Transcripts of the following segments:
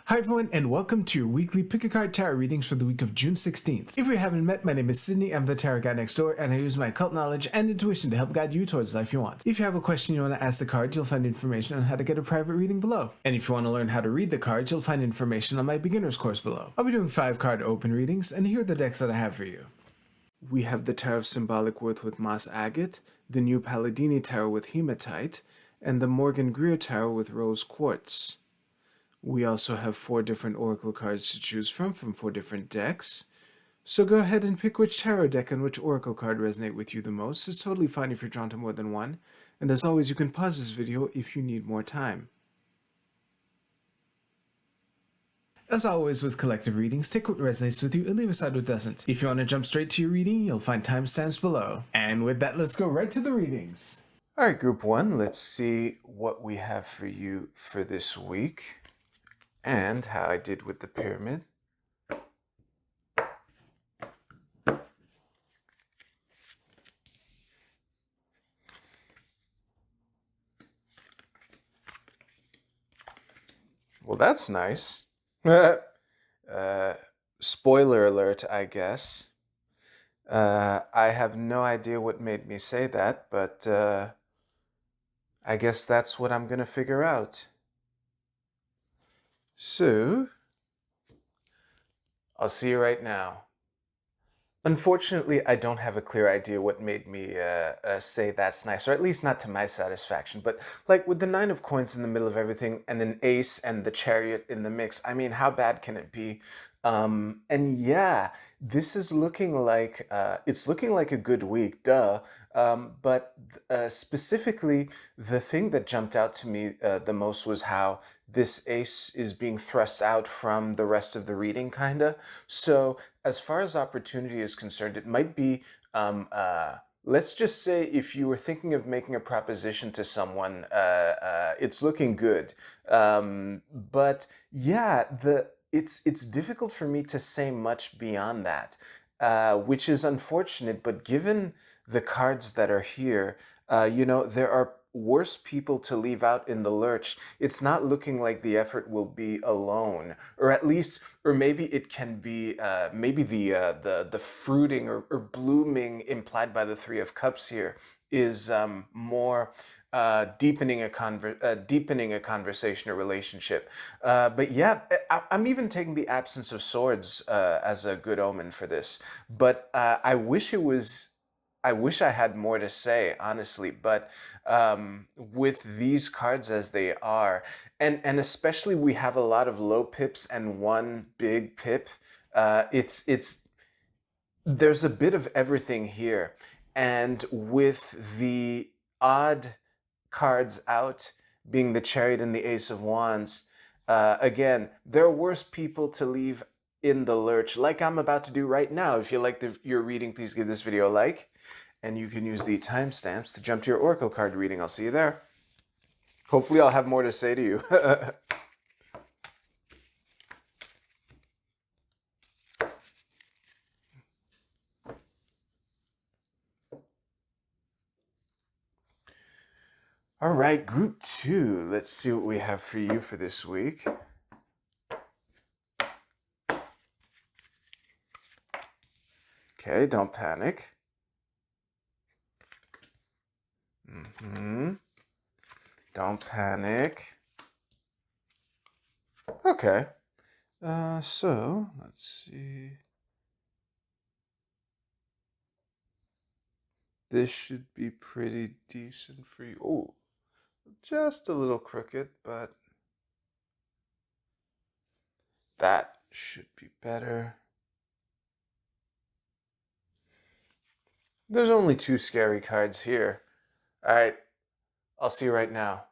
Hi everyone, and welcome to your weekly Pick a Card Tarot readings for the week of June 16th. If we haven't met, my name is Sydney, I'm the tarot guy next door, and I use my occult knowledge and intuition to help guide you towards the life you want. If you have a question you want to ask the cards, you'll find information on how to get a private reading below. And if you want to learn how to read the cards, you'll find information on my beginner's course below. I'll be doing 5 card open readings, and here are the decks that I have for you. We have the Tarot of Symbolic Worth with Moss Agate, the New Palladini Tarot with Hematite, and the Morgan Greer Tarot with Rose Quartz. We also have 4 different oracle cards to choose from 4 different decks. So go ahead and pick which tarot deck and which oracle card resonate with you the most. It's totally fine if you're drawn to more than one. And as always, you can pause this video if you need more time. As always with collective readings, take what resonates with you and leave aside what doesn't. If you want to jump straight to your reading, you'll find timestamps below. And with that, let's go right to the readings. Alright, group 1, let's see what we have for you for this week. And how I did with the pyramid. Well, that's nice. Spoiler alert, I guess. I have no idea what made me say that, but I guess that's what I'm going to figure out. So, I'll see you right now. Unfortunately, I don't have a clear idea what made me say that's nice, or at least not to my satisfaction. But like with the 9 of coins in the middle of everything and an ace and the chariot in the mix, I mean, how bad can it be? And yeah, this is looking like, it's looking like a good week, duh. But specifically, the thing that jumped out to me the most was how this ace is being thrust out from the rest of the reading, kinda. So as far as opportunity is concerned, it might be, let's just say if you were thinking of making a proposition to someone, it's looking good. But yeah, it's difficult for me to say much beyond that, which is unfortunate, but given the cards that are here, you know, there are worse people to leave out in the lurch. It's not looking like the effort will be alone, or at least, or maybe it can be, maybe the fruiting or blooming implied by the 3 of Cups here is more deepening a conversation or relationship. But yeah, I'm even taking the absence of swords as a good omen for this. But I wish I had more to say, honestly, but with these cards as they are, and especially we have a lot of low pips and one big pip, there's a bit of everything here. And with the odd cards out being the chariot and the ace of wands, again, there are worse people to leave in the lurch, like I'm about to do right now. If you like your reading, please give this video a like. And you can use the timestamps to jump to your oracle card reading. I'll see you there. Hopefully I'll have more to say to you. All right, group 2. Let's see what we have for you for this week. Okay, don't panic. Don't panic. Okay. So, let's see. This should be pretty decent for you. Oh, just a little crooked, but that should be better. There's only 2 scary cards here. All right, I'll see you right now.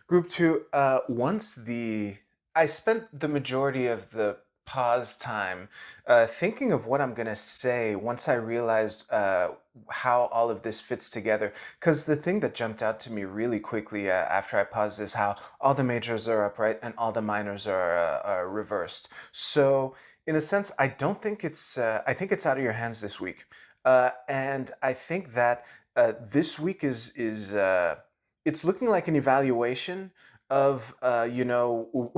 Group 2, I spent the majority of the pause time thinking of what I'm going to say once I realized how all of this fits together. Because the thing that jumped out to me really quickly after I paused is how all the majors are upright and all the minors are reversed. So in a sense, I don't think it's, I think it's out of your hands this week. And I think that this week is it's looking like an evaluation of, you know,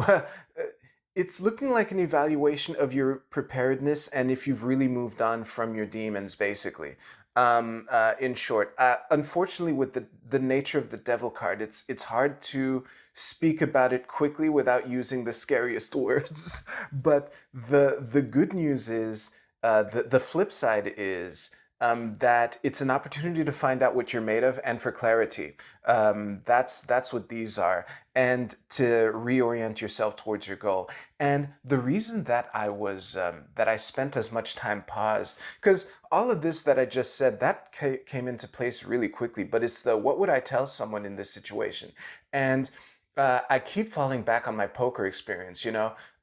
It's looking like an evaluation of your preparedness and if you've really moved on from your demons, basically. In short, unfortunately, with the nature of the devil card, it's hard to speak about it quickly without using the scariest words. But the good news is, the flip side is, that it's an opportunity to find out what you're made of and for clarity. That's what these are, and to reorient yourself towards your goal. And the reason that that I spent as much time paused, because all of this that I just said that came into place really quickly. But it's the what would I tell someone in this situation, and I keep falling back on my poker experience,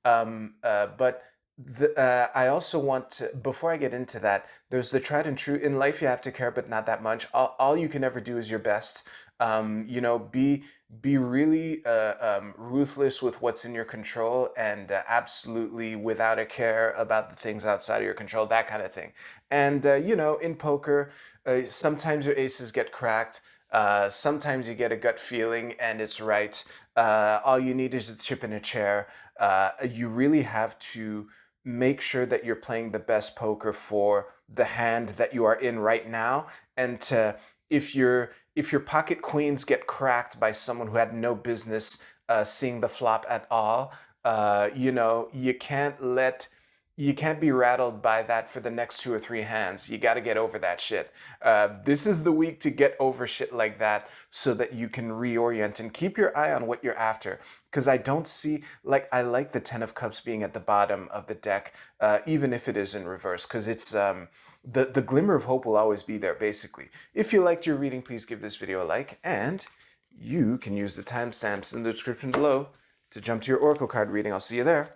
but I also want to, before I get into that, there's the tried and true. In life, you have to care, but not that much. All you can ever do is your best. Be really ruthless with what's in your control, and absolutely without a care about the things outside of your control, that kind of thing. And, in poker, sometimes your aces get cracked. Sometimes you get a gut feeling and it's right. All you need is a chip in a chair. You really have to make sure that you're playing the best poker for the hand that you are in right now. And if your pocket queens get cracked by someone who had no business seeing the flop at all, you can't be rattled by that for the next two or three hands. You got to get over that shit. This is the week to get over shit like that so that you can reorient and keep your eye on what you're after. Because I don't see, like, I like the Ten of Cups being at the bottom of the deck, even if it is in reverse, because it's the glimmer of hope will always be there, basically. If you liked your reading, please give this video a like, and you can use the timestamps in the description below to jump to your Oracle card reading. I'll see you there.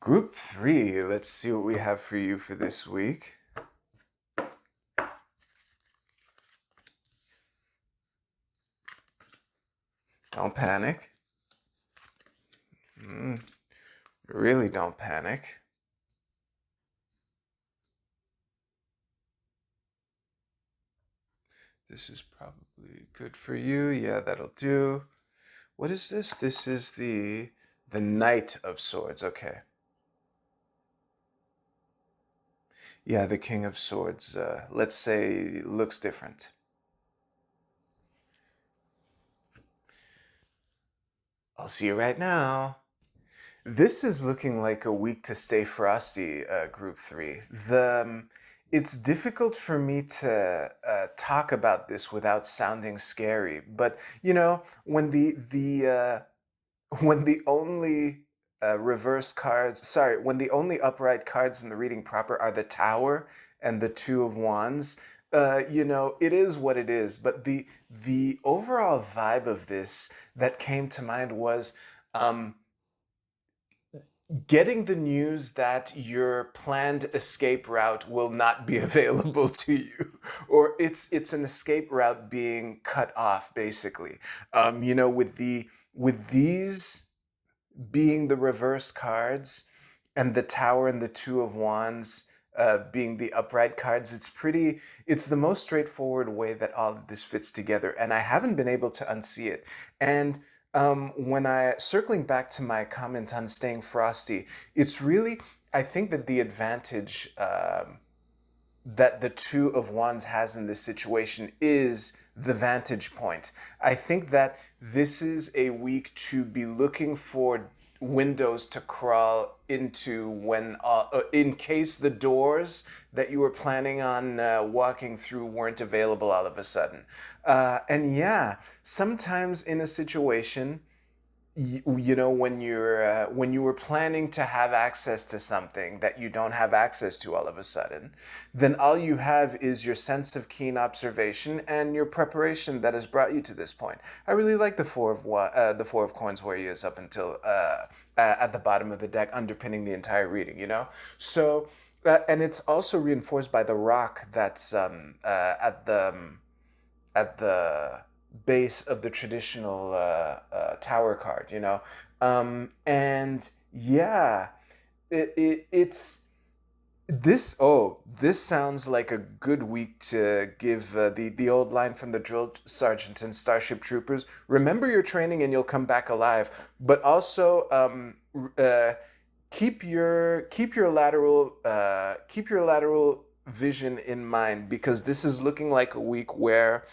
Group 3, let's see what we have for you for this week. Don't panic. Really don't panic. This is probably good for you. Yeah, that'll do. What is this? This is the Knight of Swords. Okay. Yeah, the King of Swords, let's say, looks different. I'll see you right now. This is looking like a week to stay frosty, Group 3. It's difficult for me to talk about this without sounding scary, but when when the only when the only upright cards in the reading proper are the Tower and the Two of Wands, it is what it is. But the overall vibe of this that came to mind was getting the news that your planned escape route will not be available to you, or it's an escape route being cut off, basically. With these being the reverse cards, and the Tower and the Two of Wands being the upright cards, it's the most straightforward way that all of this fits together, and I haven't been able to unsee it. And circling back to my comment on staying frosty, it's really, I think that the advantage that the Two of Wands has in this situation is the vantage point. I think that this is a week to be looking for windows to crawl into when, in case the doors that you were planning on walking through weren't available all of a sudden. And yeah, sometimes in a situation, when you were planning to have access to something that you don't have access to all of a sudden, then all you have is your sense of keen observation and your preparation that has brought you to this point. I really like the the Four of Coins, where he is up until at the bottom of the deck, underpinning the entire reading. So and it's also reinforced by the rock that's at the base of the traditional tower card, you know? And yeah, it's this sounds like a good week to give the old line from the drill sergeant and Starship Troopers. Remember your training and you'll come back alive. But also keep your lateral vision in mind, because this is looking like a week where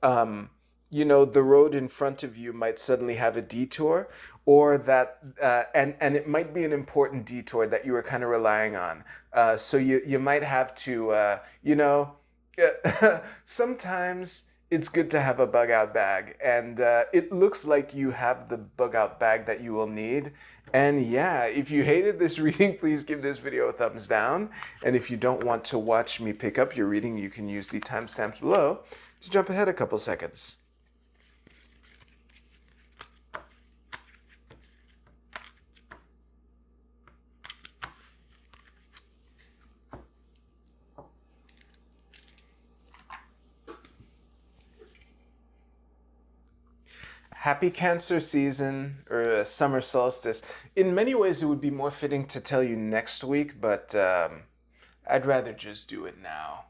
um, you know, the road in front of you might suddenly have a detour, or that and it might be an important detour that you were kind of relying on. So you might have to you know, sometimes it's good to have a bug out bag, and it looks like you have the bug out bag that you will need. And yeah, if you hated this reading, please give this video a thumbs down. And if you don't want to watch me pick up your reading, you can use the timestamps below to jump ahead a couple seconds. Happy Cancer season, or summer solstice. In many ways, it would be more fitting to tell you next week, but I'd rather just do it now.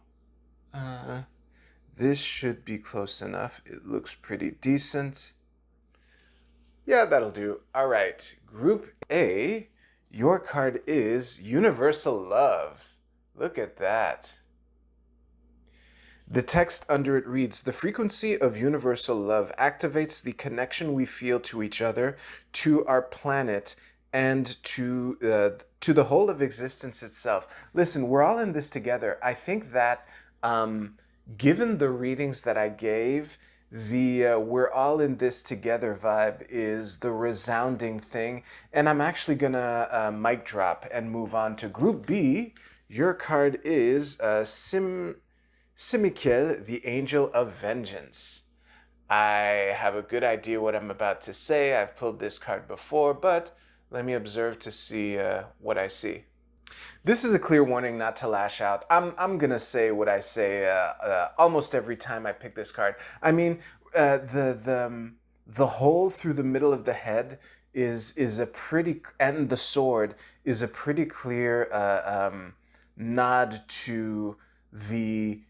This should be close enough. It looks pretty decent. Yeah, that'll do. All right, Group A, your card is Universal Love. Look at that. The text under it reads, "The frequency of universal love activates the connection we feel to each other, to our planet, and to the whole of existence itself." Listen, we're all in this together. I think that given the readings that I gave, the we're all in this together vibe is the resounding thing. And I'm actually gonna mic drop and move on to Group B. Your card is Simikiel, the Angel of Vengeance. I have a good idea what I'm about to say. I've pulled this card before, but let me observe to see what I see. This is a clear warning not to lash out. I'm gonna say what I say almost every time I pick this card. I mean, the hole through the middle of the head is a pretty, and the sword is a pretty clear nod to the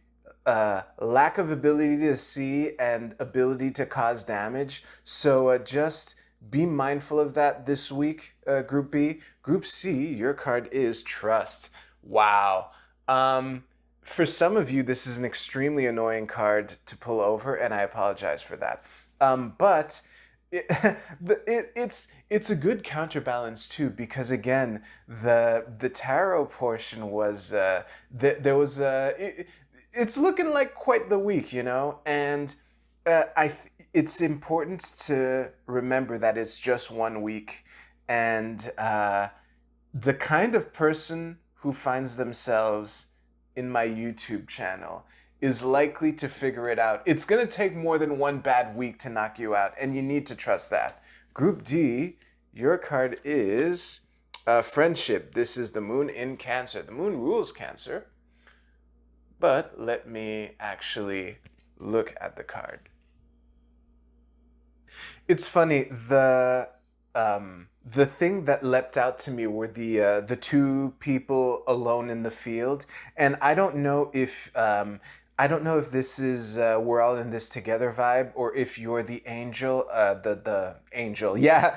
lack of ability to see and ability to cause damage. So just be mindful of that this week, Group B. Group C, your card is Trust. Wow. For some of you, this is an extremely annoying card to pull over, and I apologize for that. But it's a good counterbalance too, because again, the tarot portion was there was it's looking like quite the week, you know, and it's important to remember that it's just 1 week, and the kind of person who finds themselves in my YouTube channel is likely to figure it out. It's going to take more than one bad week to knock you out, and you need to trust that. Group D, your card is Friendship. This is the moon in Cancer. The moon rules Cancer. But let me actually look at the card. It's funny, the thing that leapt out to me were the two people alone in the field, and I don't know if this is we're all in this together vibe, or if you're the angel, the angel. Yeah,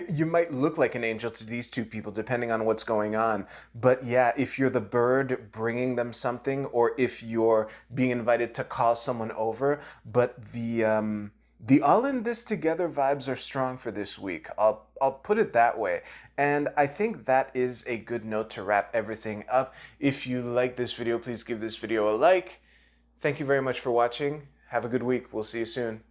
you might look like an angel to these two people depending on what's going on. But yeah, if you're the bird bringing them something, or if you're being invited to call someone over, but the all in this together vibes are strong for this week. I'll put it that way. And I think that is a good note to wrap everything up. If you like this video, please give this video a like. Thank you very much for watching. Have a good week. We'll see you soon.